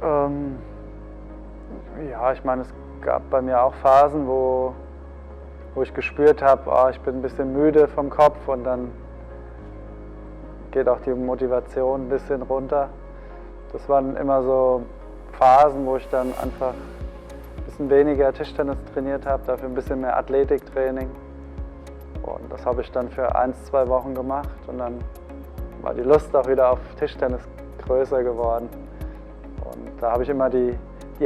Ähm, ja, ich meine, es gab bei mir auch Phasen, wo ich gespürt habe, oh, ich bin ein bisschen müde vom Kopf und dann geht auch die Motivation ein bisschen runter. Das waren immer so Phasen, wo ich dann einfach ein bisschen weniger Tischtennis trainiert habe, dafür ein bisschen mehr Athletiktraining. Und das habe ich dann für 1, 2 Wochen gemacht und dann war die Lust auch wieder auf Tischtennis größer geworden. Und da habe ich immer die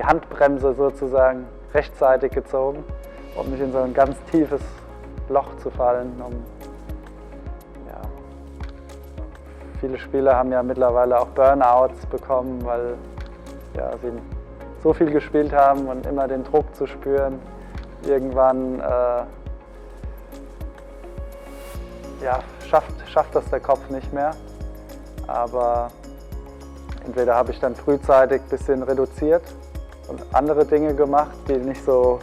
Handbremse sozusagen rechtzeitig gezogen, um nicht in so ein ganz tiefes Loch zu fallen. Ja. Viele Spieler haben ja mittlerweile auch Burnouts bekommen, weil ja, sie so viel gespielt haben und immer den Druck zu spüren. Irgendwann schafft das der Kopf nicht mehr. Aber entweder habe ich dann frühzeitig ein bisschen reduziert und andere Dinge gemacht, die nicht so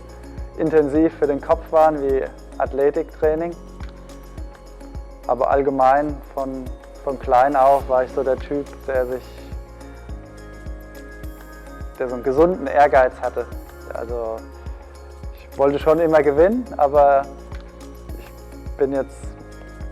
intensiv für den Kopf waren wie Athletiktraining. Aber allgemein von klein auf war ich so der Typ, der so einen gesunden Ehrgeiz hatte. Also ich wollte schon immer gewinnen, aber ich bin jetzt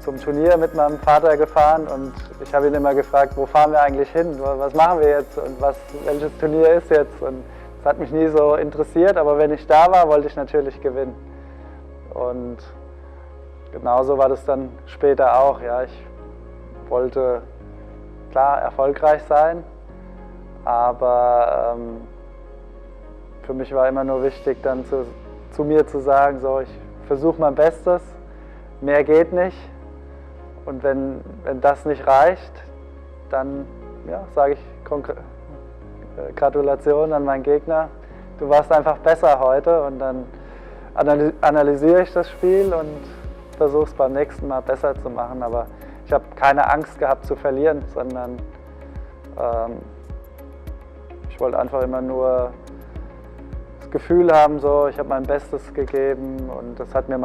zum Turnier mit meinem Vater gefahren und ich habe ihn immer gefragt, wo fahren wir eigentlich hin, was machen wir jetzt und welches Turnier ist jetzt. Und das hat mich nie so interessiert, aber wenn ich da war, wollte ich natürlich gewinnen. Und genauso war das dann später auch. Ja. Ich wollte klar erfolgreich sein, aber für mich war immer nur wichtig, dann zu mir zu sagen, so, ich versuche mein Bestes, mehr geht nicht. Und wenn das nicht reicht, dann ja, sage ich Gratulation an meinen Gegner. Du warst einfach besser heute und dann analysiere ich das Spiel und versuche es beim nächsten Mal besser zu machen. Aber ich habe keine Angst gehabt zu verlieren, sondern ich wollte einfach immer nur das Gefühl haben, so, ich habe mein Bestes gegeben und das hat mir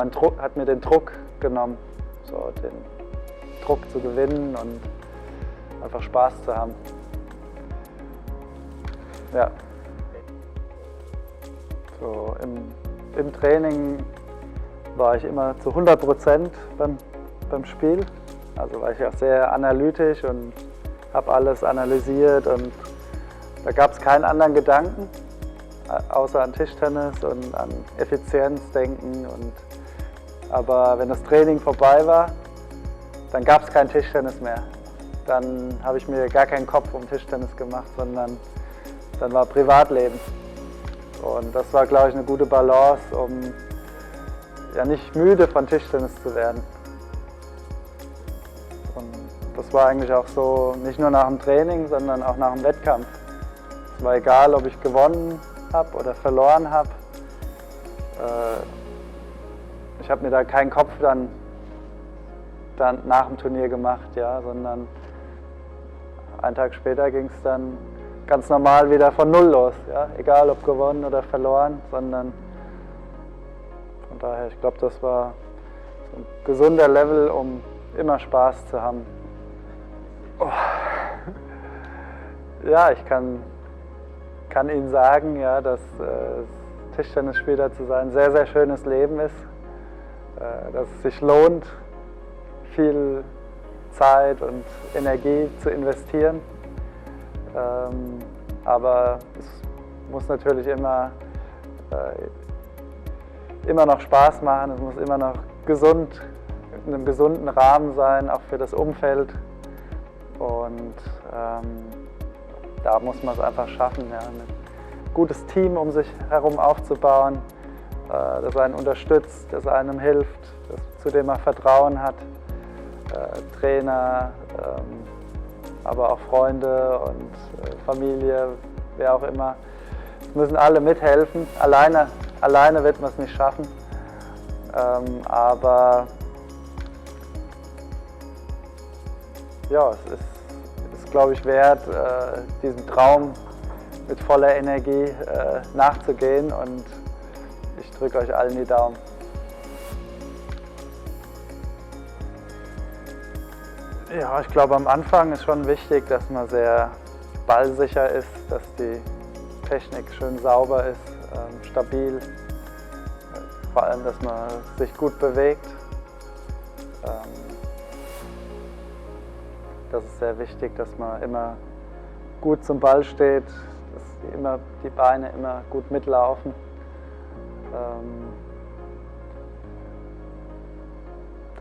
den Druck genommen, so den Druck zu gewinnen und einfach Spaß zu haben. Ja. So, im Training war ich immer zu 100% beim Spiel. Also war ich auch sehr analytisch und habe alles analysiert und da gab es keinen anderen Gedanken, außer an Tischtennis und an Effizienzdenken. Aber wenn das Training vorbei war, dann gab es kein Tischtennis mehr. Dann habe ich mir gar keinen Kopf um Tischtennis gemacht, sondern dann war Privatleben. Und das war, glaube ich, eine gute Balance, um ja nicht müde von Tischtennis zu werden. Und das war eigentlich auch so, nicht nur nach dem Training, sondern auch nach dem Wettkampf. Es war egal, ob ich gewonnen habe oder verloren habe. Ich habe mir da keinen Kopf dann nach dem Turnier gemacht, ja, sondern einen Tag später ging es dann ganz normal wieder von Null los, ja, egal ob gewonnen oder verloren, sondern von daher, ich glaube, das war so ein gesunder Level, um immer Spaß zu haben. Oh. Ja, ich kann Ihnen sagen, ja, dass Tischtennisspieler zu sein ein sehr, sehr schönes Leben ist, dass es sich lohnt, viel Zeit und Energie zu investieren. Aber es muss natürlich immer noch Spaß machen, es muss immer noch gesund, in einem gesunden Rahmen sein, auch für das Umfeld. Und da muss man es einfach schaffen, ja, ein gutes Team um sich herum aufzubauen, das einen unterstützt, das einem hilft, zu dem man Vertrauen hat. Trainer, aber auch Freunde und Familie, wer auch immer. Es müssen alle mithelfen. Alleine wird man es nicht schaffen. Aber ja, es ist, glaube ich, wert, diesem Traum mit voller Energie nachzugehen und ich drücke euch allen die Daumen. Ja, ich glaube, am Anfang ist schon wichtig, dass man sehr ballsicher ist, dass die Technik schön sauber ist, stabil. Vor allem, dass man sich gut bewegt. Das ist sehr wichtig, dass man immer gut zum Ball steht, dass immer die Beine immer gut mitlaufen.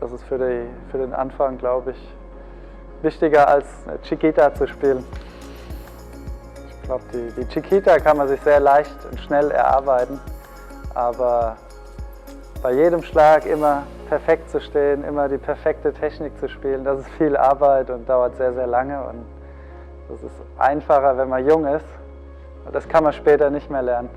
Das ist für den Anfang, glaube ich, wichtiger als eine Chiquita zu spielen. Ich glaube, die Chiquita kann man sich sehr leicht und schnell erarbeiten, aber bei jedem Schlag immer perfekt zu stehen, immer die perfekte Technik zu spielen, das ist viel Arbeit und dauert sehr, sehr lange. Und das ist einfacher, wenn man jung ist. Und das kann man später nicht mehr lernen.